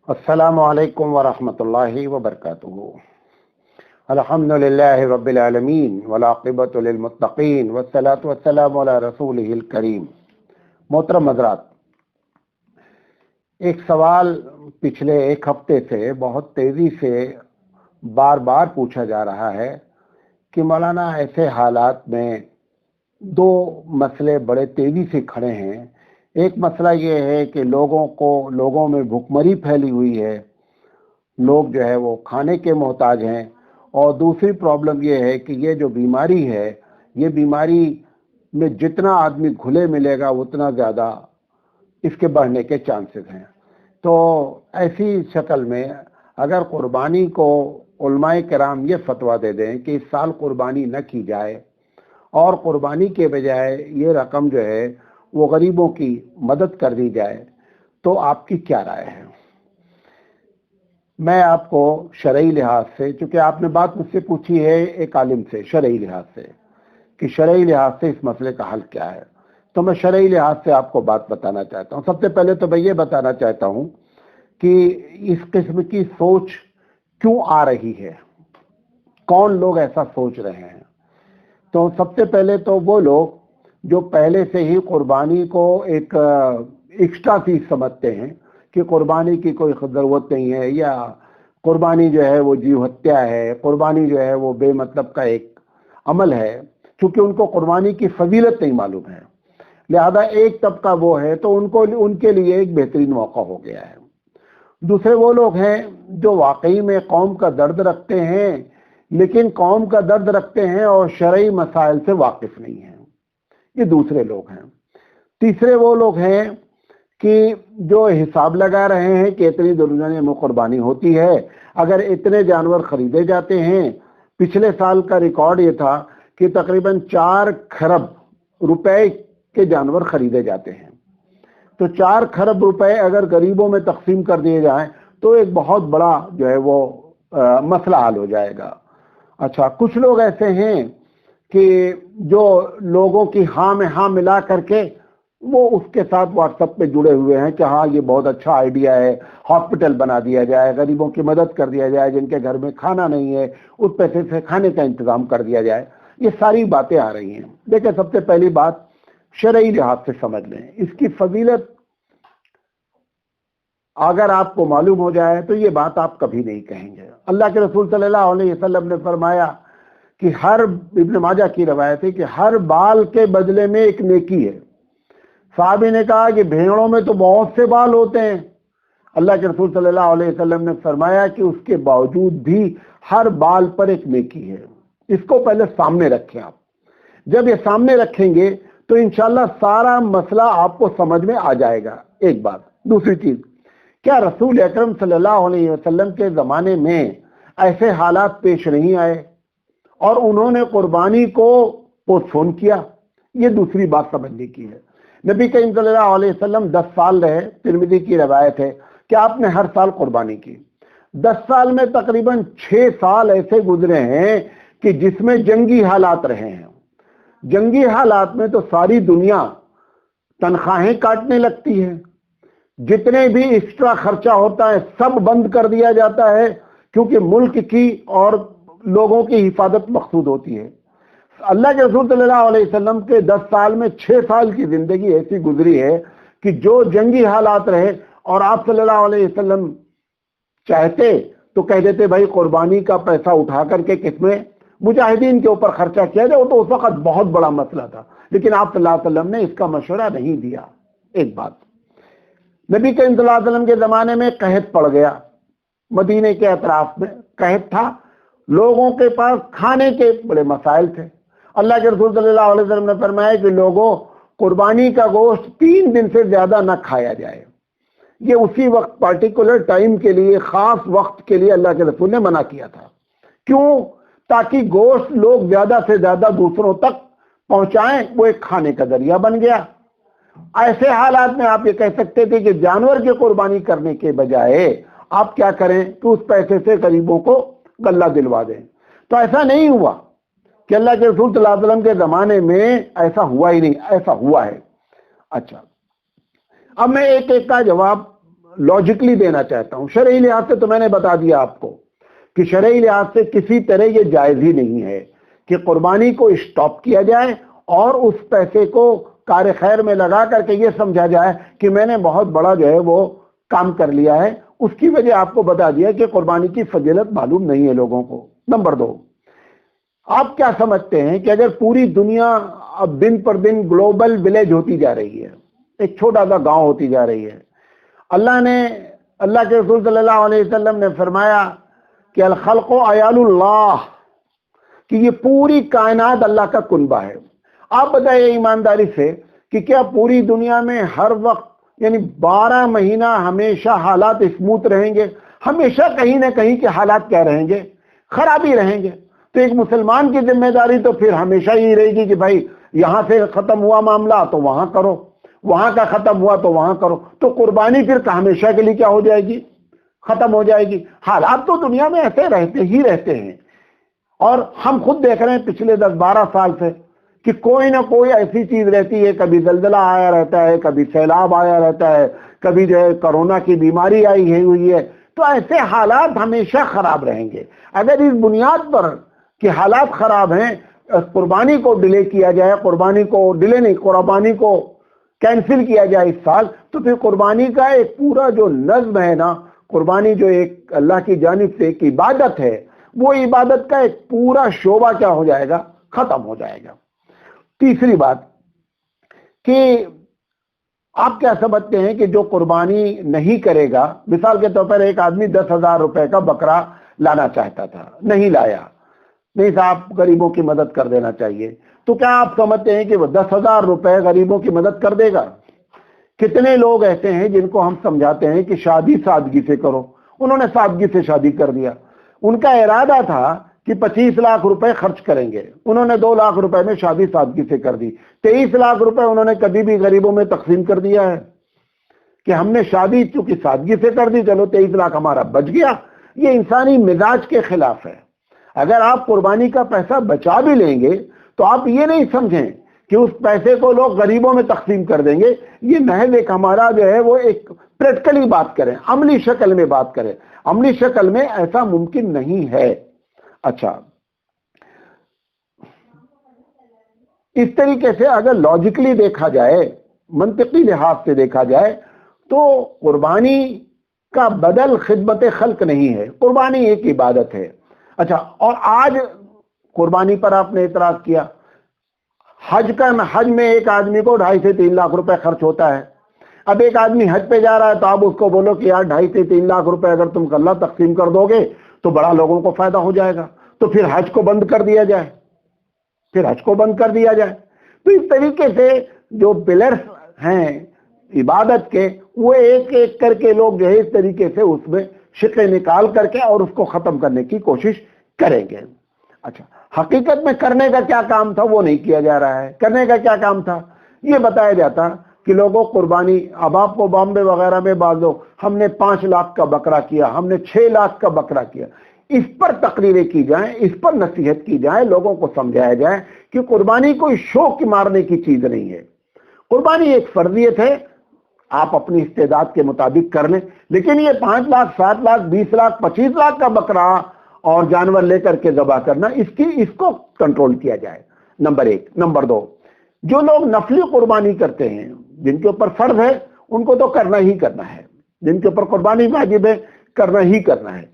अस्सलामु अलैकुम वरहमतुल्लाहि वबरकातुहू। अल्हम्दुलिल्लाहि रब्बिल आलमीन वल आक़िबतु लिल मुत्तक़ीन वस्सलातु वस्सलामु अला रसूलिहिल करीम। मोहतरम हज़रात, एक सवाल पिछले एक हफ्ते से बहुत तेज़ी से बार बार पूछा जा रहा है कि मौलाना ऐसे हालात में दो मसले बड़े तेज़ी से खड़े हैं। एक मसला ये है कि लोगों में भुखमरी फैली हुई है, लोग जो है वो खाने के मोहताज हैं, और दूसरी प्रॉब्लम ये है कि ये जो बीमारी है, ये बीमारी में जितना आदमी घुले मिलेगा उतना ज़्यादा इसके बढ़ने के चांसेस हैं। तो ऐसी शक्ल में अगर कुर्बानी को उलमाए किराम ये फतवा दे दें कि इस साल कुर्बानी न की जाए और कुर्बानी के बजाय ये रकम जो है वो गरीबों की मदद कर दी जाए, तो आपकी क्या राय है? मैं आपको शरई लिहाज से, चूँकि आपने बात मुझसे पूछी है एक आलिम से शरई लिहाज से कि शरई लिहाज से इस मसले का हल क्या है, तो मैं शरई लिहाज से आपको बात बताना चाहता हूँ। सबसे पहले तो मैं ये बताना चाहता हूँ कि इस किस्म की सोच क्यों आ रही है, कौन लोग ऐसा सोच रहे हैं। तो सबसे पहले तो वो लोग जो पहले से ही कुर्बानी को एक एक्स्ट्रा चीज समझते हैं कि कुर्बानी की कोई ज़रूरत नहीं है, या कुर्बानी जो है वो जीव हत्या है, कुर्बानी जो है वो बेमतलब का एक अमल है। क्योंकि उनको कुर्बानी की फजीलत नहीं मालूम है, लिहाजा एक तबका वो है तो उनके लिए एक बेहतरीन मौका हो गया है। दूसरे वो लोग हैं जो वाकई में कौम का दर्द रखते हैं, लेकिन कौम का दर्द रखते हैं और शरई मसाइल से वाकिफ नहीं हैं, ये दूसरे लोग हैं। तीसरे वो लोग हैं कि जो हिसाब लगा रहे हैं कि इतनी दुनिया में कुर्बानी होती है, अगर इतने जानवर खरीदे जाते हैं। पिछले साल का रिकॉर्ड ये था कि तकरीबन 4 खरब रुपए के जानवर खरीदे जाते हैं। तो 4 खरब रुपए अगर गरीबों में तकसीम कर दिए जाएं तो एक बहुत बड़ा जो है वो मसला हल हो जाएगा। अच्छा, कुछ लोग ऐसे हैं कि जो लोगों की हाँ में हाँ मिला करके वो उसके साथ व्हाट्सएप पे जुड़े हुए हैं कि हाँ ये बहुत अच्छा आइडिया है, हॉस्पिटल बना दिया जाए, गरीबों की मदद कर दिया जाए, जिनके घर में खाना नहीं है उस पैसे से खाने का इंतजाम कर दिया जाए। ये सारी बातें आ रही हैं। देखिए, सबसे पहली बात शरई लिहाज से समझ लें, इसकी फजीलत अगर आपको मालूम हो जाए तो ये बात आप कभी नहीं कहेंगे। अल्लाह के रसूल सल्लल्लाहु अलैहि वसल्लम ने फरमाया कि हर, इब्न माजा की रवायत है कि हर बाल के बदले में एक नेकी है। साहबी ने कहा कि भेड़ों में तो बहुत से बाल होते हैं। अल्लाह के रसूल सल्लल्लाहु अलैहि वसल्लम ने फरमाया कि उसके बावजूद भी हर बाल पर एक नेकी है। इसको पहले सामने रखें आप। जब ये सामने रखेंगे तो इंशाल्लाह सारा मसला आपको समझ में आ जाएगा। एक बात। दूसरी चीज, क्या रसूल अकरम सल्लल्लाहु अलैहि वसल्लम के ज़माने में ऐसे हालात पेश नहीं आए और उन्होंने कुर्बानी को पोस्टपोन किया? ये दूसरी बात समझने की है। नबी करीम सल्लल्लाहु अलैहि वसल्लम 10 साल रहे। तिरमिज़ी की रवायत है कि आपने हर साल कुर्बानी की। 10 साल में तकरीबन 6 साल ऐसे गुजरे हैं कि जिसमें जंगी हालात रहे हैं। जंगी हालात में तो सारी दुनिया तनख्वाहें काटने लगती है, जितने भी एक्स्ट्रा खर्चा होता है सब बंद कर दिया जाता है, क्योंकि मुल्क की और लोगों की हिफाजत मकसूद होती है। अल्लाह के रसूल सल्लल्लाहु अलैहि वसल्लम के 10 साल में 6 साल की जिंदगी ऐसी गुजरी है कि जो जंगी हालात रहे, और आप सल्लल्लाहु अलैहि वसल्लम चाहते तो कह देते भाई कुर्बानी का पैसा उठा करके किसमें मुजाहिदीन के ऊपर खर्चा किया जाए। वो तो उस वक्त बहुत बड़ा मसला था, लेकिन आप सल्लल्लाहु अलैहि वसल्लम ने इसका मशवरा नहीं दिया। एक बात। नबी करीम सल्लल्लाहु अलैहि वसल्लम के जमाने में कहत पड़ गया, मदीने के अतराफ में कहत था, लोगों के पास खाने के बड़े मसाइल थे। अल्लाह के रसूल सल्लल्लाहु अलैहि वसल्लम ने फरमाया कि लोगों, कुर्बानी का गोश्त 3 दिन से ज्यादा न खाया जाए। ये उसी वक्त पार्टिकुलर टाइम के लिए, खास वक्त के लिए अल्लाह के रसूल ने मना किया था। क्यों? ताकि गोश्त लोग ज्यादा से ज्यादा दूसरों तक पहुंचाएं, वो एक खाने का जरिया बन गया। ऐसे हालात में आप ये कह सकते थे कि जानवर की कुर्बानी करने के बजाय आप क्या करें कि उस पैसे से गरीबों को गल्ला दिलवा दें। तो ऐसा नहीं हुआ कि अल्लाह के रसूल सल्लल्लाहु अलैहि वसल्लम के जमाने में ऐसा हुआ ही नहीं, ऐसा हुआ है। अच्छा, अब मैं एक एक का जवाब लॉजिकली देना चाहता हूं। शरई लिहाज से तो मैंने बता दिया आपको कि शरई लिहाज से किसी तरह ये जायज ही नहीं है कि कुर्बानी को स्टॉप किया जाए और उस पैसे को कार्य खैर में लगा करके ये समझा जाए कि मैंने बहुत बड़ा जो है वो काम कर लिया है। उसकी वजह आपको बता दिया कि कुर्बानी की फजीलत मालूम नहीं है लोगों को। नंबर 2, आप क्या समझते हैं कि अगर पूरी दुनिया अब दिन पर दिन ग्लोबल विलेज होती जा रही है, एक छोटा सा गांव होती जा रही है, अल्लाह के रसूल सल्लल्लाहु अलैहि वसल्लम ने फरमाया कि अल खल्क़ु अयालुल्लाह, कि ये पूरी कायनात अल्लाह का कुनबा है। आप बताइए ईमानदारी से कि क्या पूरी दुनिया में हर वक्त यानी 12 महीना हमेशा हालात स्मूथ रहेंगे? हमेशा कहीं ना कहीं के हालात क्या रहेंगे? खराब ही रहेंगे। तो एक मुसलमान की जिम्मेदारी तो फिर हमेशा ही रहेगी कि भाई यहां से खत्म हुआ मामला तो वहां करो, वहां का खत्म हुआ तो वहां करो। तो कुर्बानी फिर हमेशा के लिए क्या हो जाएगी? खत्म हो जाएगी। हालात तो दुनिया में ऐसे रहते ही रहते हैं और हम खुद देख रहे हैं पिछले 10-12 साल से कि कोई ना कोई ऐसी चीज रहती है, कभी जलजला आया रहता है, कभी सैलाब आया रहता है, कभी जो है कोरोना की बीमारी आई हुई है। तो ऐसे हालात हमेशा खराब रहेंगे। अगर इस बुनियाद पर कि हालात खराब हैं कुर्बानी को डिले किया जाए, कुर्बानी को कैंसिल किया जाए इस साल, तो फिर कुर्बानी का एक पूरा जो नज्म है ना, कुर्बानी जो एक अल्लाह की जानिब से एक इबादत है, वो इबादत का एक पूरा शोबा क्या हो जाएगा? खत्म हो जाएगा। तीसरी बात कि आप क्या समझते हैं कि जो कुर्बानी नहीं करेगा, मिसाल के तौर पर एक आदमी 10,000 रुपए का बकरा लाना चाहता था, नहीं लाया, नहीं साहब गरीबों की मदद कर देना चाहिए, तो क्या आप समझते हैं कि वो 10,000 रुपए गरीबों की मदद कर देगा? कितने लोग ऐसे हैं जिनको हम समझाते हैं कि शादी सादगी से करो, उन्होंने सादगी से शादी कर दिया। उनका इरादा था कि 25 लाख रुपए खर्च करेंगे, उन्होंने 2 लाख रुपए में शादी सादगी से कर दी। 23 लाख रुपए उन्होंने कभी भी गरीबों में तकसीम कर दिया है कि हमने शादी चूंकि सादगी से कर दी, चलो 23 लाख हमारा बच गया। ये इंसानी मिजाज के खिलाफ है। अगर आप कुर्बानी का पैसा बचा भी लेंगे तो आप ये नहीं समझें कि उस पैसे को लोग गरीबों में तकसीम कर देंगे। ये महज एक हमारा जो है वो एक प्रैक्टिकली बात करें, अमली शक्ल में बात करें। अमली शक्ल में ऐसा मुमकिन नहीं है। अच्छा, इस तरीके से अगर लॉजिकली देखा जाए, मंतिकी लिहाज से देखा जाए, तो कुर्बानी का बदल खिदमत खल्क नहीं है, कुर्बानी एक इबादत है। अच्छा, और आज कुर्बानी पर आपने इतराज किया, हज में एक आदमी को 2.5 से 3 लाख रुपए खर्च होता है। अब एक आदमी हज पे जा रहा है तो आप उसको बोलो कि यार 2.5 से 3 लाख रुपए अगर तुम कल्ला तकसीम कर दोगे तो बड़ा लोगों को फायदा हो जाएगा, तो फिर हज को बंद कर दिया जाए, तो इस तरीके से जो पिलर्स हैं इबादत के, वो एक एक करके लोग जो है इस तरीके से उसमें शिकले निकाल करके और उसको खत्म करने की कोशिश करेंगे। अच्छा, हकीकत में करने का क्या काम था वो नहीं किया जा रहा है। करने का क्या काम था ये बताया जाता कि लोगों कुर्बानी, अब आपको बॉम्बे वगैरह में बात दो, हमने 5 लाख का बकरा किया, हमने 6 लाख का बकरा किया। इस पर तकरीरें की जाएं, इस पर नसीहत की जाए, लोगों को समझाया जाए कि कुर्बानी कोई शौक मारने की चीज नहीं है। कुर्बानी एक फर्जियत है, आप अपनी इस्तेदाद के मुताबिक कर लें, लेकिन ये 5 लाख, 7 लाख, 20 लाख, 25 लाख का बकरा और जानवर लेकर के ज़बह करना, इसको कंट्रोल किया जाए, नंबर 1। नंबर 2, जो लोग नफली कुर्बानी करते हैं, जिनके ऊपर फर्ज है उनको तो करना ही करना है, जिनके ऊपर कुर्बानी वाजिब है करना ही करना है।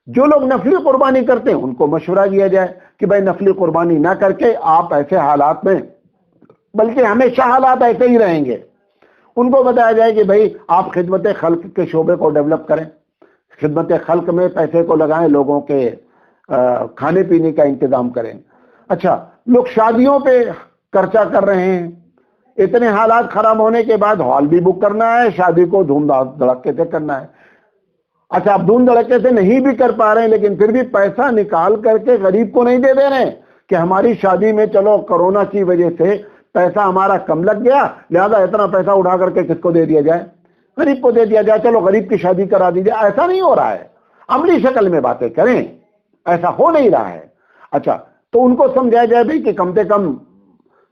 जो लोग नफली कुर्बानी करते हैं उनको मशवरा दिया जाए कि भाई नफली कुर्बानी ना करके आप ऐसे हालात में, बल्कि हमेशा हालात ऐसे ही रहेंगे, उनको बताया जाए कि भाई आप खिदमत खल्क के शोबे को डेवलप करें, खिदमत खल्क में पैसे को लगाएं, लोगों के खाने पीने का इंतजाम करें। अच्छा, लोग शादियों पे खर्चा कर रहे हैं, इतने हालात खराब होने के बाद हॉल भी बुक करना है, शादी को धूम धड़के से करना है। अच्छा, आप धूम धड़के से नहीं भी कर पा रहे हैं, लेकिन फिर भी पैसा निकाल करके गरीब को नहीं दे दे रहे हैं कि हमारी शादी में चलो कोरोना की वजह से पैसा हमारा कम लग गया, लिहाजा इतना पैसा उठा करके किसको दे दिया जाए? गरीब को दे दिया जाए, चलो गरीब की शादी करा दीजिए। ऐसा नहीं हो रहा है, अमली शक्ल में बातें करें, ऐसा हो नहीं रहा है। अच्छा, तो उनको समझाया जाए भाई कि कम से कम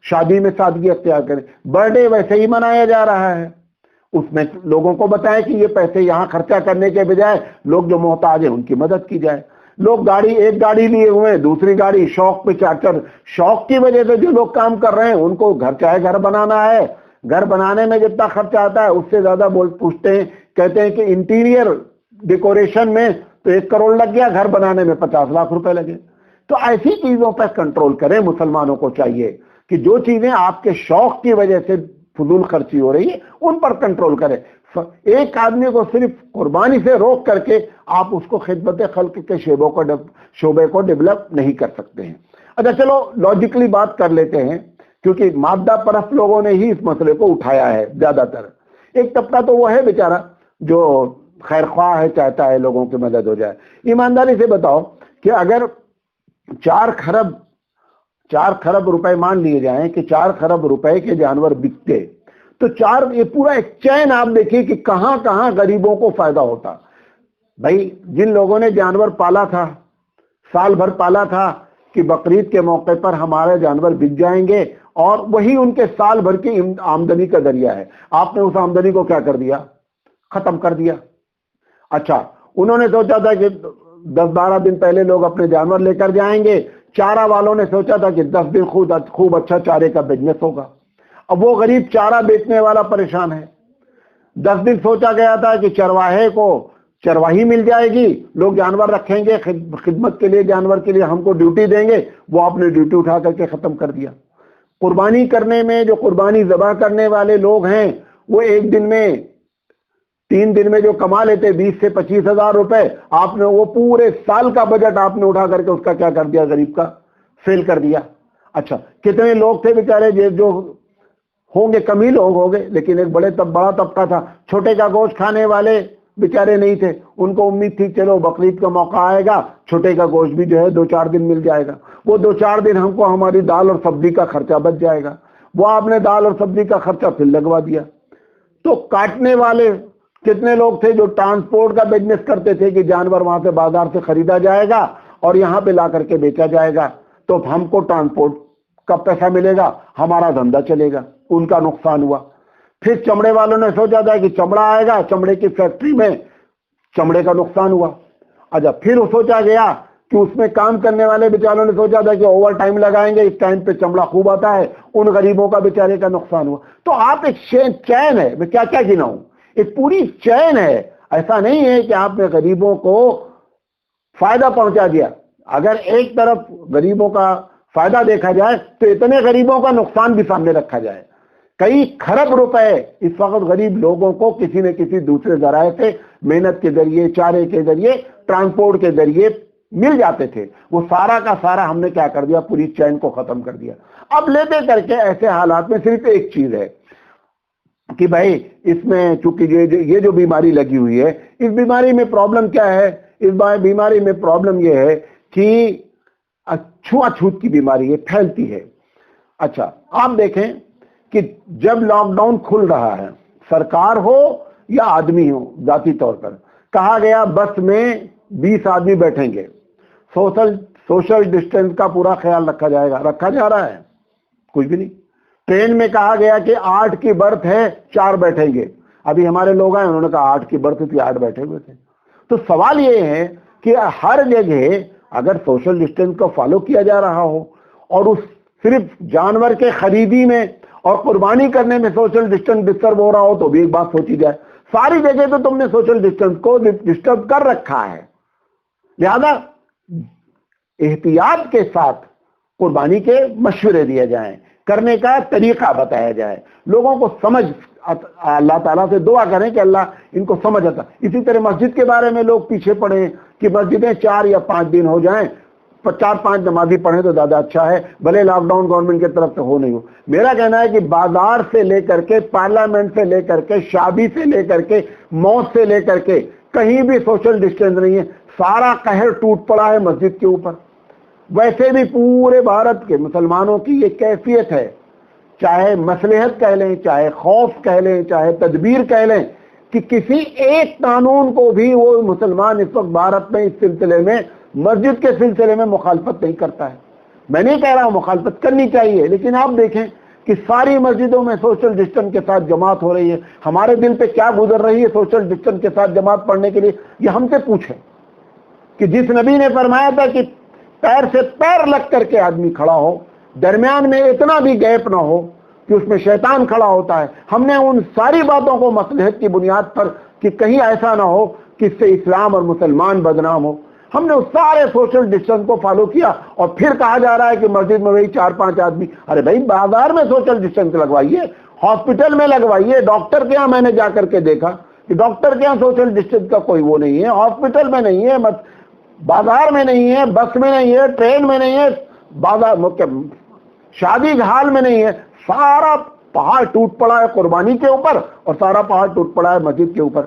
शादी में सादगी अख्तियार करें। बर्थडे वैसे ही मनाया जा रहा है, اس میں لوگوں کو بتائیں کہ یہ پیسے یہاں خرچہ کرنے کے بجائے لوگ جو محتاج ہیں ان کی مدد کی جائے. لوگ ایک گاڑی لیے ہوئے ہیں, دوسری گاڑی شوق پہ چاچر, شوق کی وجہ سے جو لوگ کام کر رہے ہیں ان کو گھر بنانا ہے, گھر بنانے میں جتنا خرچہ آتا ہے اس سے زیادہ پوچھتے ہیں, کہتے ہیں کہ انٹیریئر ڈیکوریشن میں تو 1 کروڑ لگ گیا, گھر بنانے میں 50 لاکھ روپے لگے. تو ایسی چیزوں پر کنٹرول کریں. مسلمانوں کو چاہیے کہ جو چیزیں آپ کے شوق کی وجہ سے فضول خرچی ہو رہی ہے ان پر کنٹرول کریں. ایک آدمی کو صرف قربانی سے روک کر کے آپ اس کو خدمت خلق کے شعبے کو ڈیولپ نہیں کر سکتے ہیں. اچھا چلو لاجیکلی بات کر لیتے ہیں, کیونکہ مادہ پرست لوگوں نے ہی اس مسئلے کو اٹھایا ہے زیادہ تر. ایک طبقہ تو وہ ہے بیچارہ جو خیر خواہ ہے, چاہتا ہے لوگوں کی مدد ہو جائے. ایمانداری سے بتاؤ کہ اگر 4 خرب روپے مان لیے جائیں کہ 4 خرب روپے کے جانور بکتے, تو یہ پورا ایک چین آپ دیکھیے کہ کہاں کہاں غریبوں کو فائدہ ہوتا. بھائی جن لوگوں نے جانور پالا تھا, سال بھر پالا تھا کہ بقرعید کے موقع پر ہمارے جانور بک جائیں گے اور وہی ان کے سال بھر کی آمدنی کا ذریعہ ہے, آپ نے اس آمدنی کو کیا کر دیا؟ ختم کر دیا. اچھا انہوں نے سوچا تھا کہ 10-12 دن پہلے لوگ اپنے جانور لے کر جائیں گے, چارہ والوں نے سوچا تھا کہ 10 دن خوب اچھا چارے کا بزنس ہوگا. اب وہ غریب چارہ بیچنے والا پریشان ہے. 10 دن سوچا گیا تھا کہ چرواہے کو چرواہی مل جائے گی, لوگ جانور رکھیں گے خدمت کے لیے, جانور کے لیے ہم کو ڈیوٹی دیں گے, وہ آپ نے ڈیوٹی اٹھا کر کے ختم کر دیا. قربانی کرنے میں جو قربانی ذبح کرنے والے لوگ ہیں وہ ایک دن میں 3 دن میں جو کما لیتے 20 سے 25 ہزار روپے, آپ نے وہ پورے سال کا بجٹ آپ نے اٹھا کر کے اس کا کیا کر دیا؟ غریب کا فیل کر دیا. اچھا کتنے لوگ تھے بیچارے جو ہوں گے, کم ہی لوگ ہوں گے, لیکن ایک بڑا طبقہ تھا, چھوٹے کا گوشت کھانے والے بیچارے نہیں تھے. ان کو امید تھی چلو بقرعید کا موقع آئے گا, چھوٹے کا گوشت بھی جو ہے 2-4 دن مل جائے گا, وہ 2-4 دن ہم کو ہماری دال اور سبزی کا خرچہ بچ جائے گا. وہ آپ نے دال اور سبزی کا خرچہ پھر لگوا دیا. تو کاٹنے والے کتنے لوگ تھے جو ٹرانسپورٹ کا بزنس کرتے تھے کہ جانور وہاں سے بازار سے خریدا جائے گا اور یہاں پہ لا کر کے بیچا جائے گا, تو ہم کو ٹرانسپورٹ کا پیسہ ملے گا, ہمارا دھندا چلے گا. ان کا نقصان ہوا. پھر چمڑے والوں نے سوچا تھا کہ چمڑا آئے گا, چمڑے کی فیکٹری میں چمڑے کا نقصان ہوا. اچھا پھر سوچا گیا کہ اس میں کام کرنے والے بیچاروں نے سوچا تھا کہ اوور ٹائم لگائیں گے, اس ٹائم پہ چمڑا خوب آتا ہے, ان غریبوں کا بیچارے کا نقصان ہوا. تو آپ ایک چین ہے, میں کیا گناؤں, ایک پوری چین ہے. ایسا نہیں ہے کہ آپ نے غریبوں کو فائدہ پہنچا دیا. اگر ایک طرف غریبوں کا فائدہ دیکھا جائے تو اتنے غریبوں کا نقصان بھی سامنے رکھا جائے. کئی خرب روپے اس وقت غریب لوگوں کو کسی نہ کسی دوسرے ذرائع سے محنت کے ذریعے, چارے کے ذریعے, ٹرانسپورٹ کے ذریعے مل جاتے تھے. وہ سارا کا سارا ہم نے کیا کر دیا؟ پوری چین کو ختم کر دیا. اب لیتے کر کے ایسے حالات میں صرف ایک چیز ہے کہ بھائی اس میں چونکہ یہ جو بیماری لگی ہوئی ہے, اس بیماری میں پرابلم کیا ہے؟ اس بیماری میں پرابلم یہ ہے کہ چھوت کی بیماری ہے, پھیلتی ہے. اچھا آپ دیکھیں کہ جب لاک ڈاؤن کھل رہا ہے, سرکار ہو یا آدمی ہو, ذاتی طور پر کہا گیا بس میں 20 آدمی بیٹھیں گے, سوشل ڈسٹینس کا پورا خیال رکھا جائے گا. رکھا جا رہا ہے؟ کچھ بھی نہیں. ٹرین میں کہا گیا کہ 8 کی برتھ ہے, 4 بیٹھیں گے. ابھی ہمارے لوگ ہیں, انہوں نے کہا 8 کی برتھ تھی, 8 بیٹھے ہوئے تھے. تو سوال یہ ہے کہ ہر جگہ اگر سوشل ڈسٹینس کو فالو کیا جا رہا ہو اور اس صرف جانور کے خریدی میں اور قربانی کرنے میں سوشل ڈسٹینس ڈسٹرب ہو رہا ہو تو بھی ایک بات سوچی جائے. ساری جگہ تو تم نے سوشل ڈسٹینس کو ڈسٹرب کر رکھا ہے, لہذا احتیاط کے ساتھ قربانی کے مشورے دیے جائیں, کرنے کا طریقہ بتایا جائے, لوگوں کو سمجھ. اللہ تعالیٰ سے دعا کریں کہ اللہ ان کو سمجھ آتا. اسی طرح مسجد کے بارے میں لوگ پیچھے پڑے کہ مسجدیں 4 یا 5 دن ہو جائیں, 4-5 نمازی پڑھیں تو زیادہ اچھا ہے, بھلے لاک ڈاؤن گورنمنٹ کی طرف سے ہو نہیں ہو. میرا کہنا ہے کہ بازار سے لے کر کے, پارلیمنٹ سے لے کر کے, شادی سے لے کر کے, موت سے لے کر کے کہیں بھی سوشل ڈسٹینس نہیں ہے. سارا قہر ٹوٹ پڑا ہے مسجد کے اوپر. ویسے بھی پورے بھارت کے مسلمانوں کی یہ کیفیت ہے, چاہے مصلحت کہہ لیں, چاہے خوف کہہ لیں, چاہے تدبیر کہہ لیں, کہ کسی ایک قانون کو بھی وہ مسلمان اس وقت بھارت میں اس سلسلے میں, مسجد کے سلسلے میں مخالفت نہیں کرتا ہے. میں نہیں کہہ رہا ہوں مخالفت کرنی چاہیے, لیکن آپ دیکھیں کہ ساری مسجدوں میں سوشل ڈسٹنس کے ساتھ جماعت ہو رہی ہے، ہمارے دل پہ کیا گزر رہی ہے سوشل ڈسٹنس کے ساتھ جماعت پڑھنے کے لیے؟ یہ ہم سے پوچھیں کہ جس نبی نے فرمایا تھا کہ پیر سے پیر لگ کر کے آدمی کھڑا ہو، درمیان میں اتنا بھی گیپ نہ ہو کہ اس میں شیطان کھڑا ہوتا ہے، ہم نے ان ساری باتوں کو مصلحت کی بنیاد پر کہ کہیں ایسا نہ ہو کہ اس سے اسلام اور مسلمان بدنام ہو، ہم نے اس سارے سوشل ڈسٹنس کو فالو کیا، اور پھر کہا جا رہا ہے کہ مسجد میں وہی 4-5 آدمی۔ ارے بھائی بازار میں سوشل ڈسٹنس لگوائیے، ہاسپٹل میں لگوائیے، ڈاکٹر کے یہاں میں نے جا کر کے دیکھا کہ ڈاکٹر کے یہاں سوشل ڈسٹنس کا کوئی وہ نہیں ہے، ہاسپٹل میں نہیں ہے، بازار میں نہیں ہے، بس میں نہیں ہے، ٹرین میں نہیں ہے، بازار شادی ہال میں نہیں ہے، سارا پہاڑ ٹوٹ پڑا ہے قربانی کے اوپر اور سارا پہاڑ ٹوٹ پڑا ہے مسجد کے اوپر۔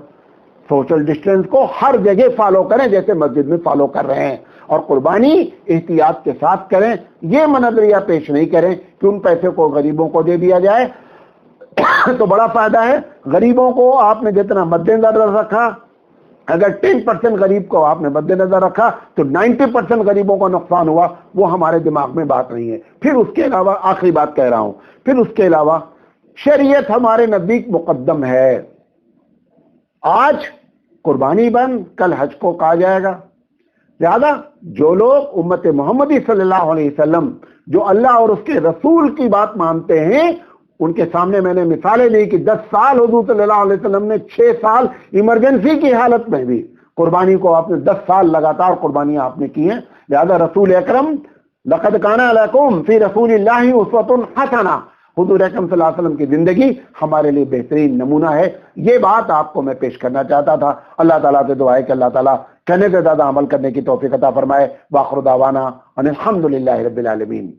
سوشل ڈسٹنس کو ہر جگہ فالو کریں جیسے مسجد میں فالو کر رہے ہیں، اور قربانی احتیاط کے ساتھ کریں، یہ نظریہ پیش نہیں کریں کہ ان پیسے کو غریبوں کو دے دیا جائے تو بڑا فائدہ ہے۔ غریبوں کو آپ نے جتنا مد نظر رکھا، اگر 10% غریب کو آپ نے مد نظر رکھا تو 90% غریبوں کو نقصان ہوا، وہ ہمارے دماغ میں بات نہیں ہے۔ پھر اس کے علاوہ آخری بات کہہ رہا ہوں، پھر اس کے علاوہ شریعت ہمارے نزدیک مقدم ہے۔ آج قربانی بند، کل حج کو کہا جائے گا، لہذا جو لوگ امت محمدی صلی اللہ علیہ وسلم جو اللہ اور اس کے رسول کی بات مانتے ہیں، ان کے سامنے میں نے مثالیں دی کہ 10 سال حضور صلی اللہ علیہ وسلم نے 6 سال ایمرجنسی کی حالت میں بھی قربانی کو آپ نے 10 سال لگاتار قربانیاں آپ نے کی ہیں، لہذا رسول اکرم لقد کان علیکم فی رسول اللہ اسوۃ حسنہ، حضور اکرم صلی اللہ علیہ وسلم کی زندگی ہمارے لیے بہترین نمونہ ہے۔ یہ بات آپ کو میں پیش کرنا چاہتا تھا۔ اللہ تعالیٰ سے دعا ہے کہ اللہ تعالیٰ کہنے سے زیادہ عمل کرنے کی توفیق عطا فرمائے۔ وآخر دعوانا ان الحمد للہ رب العالمین۔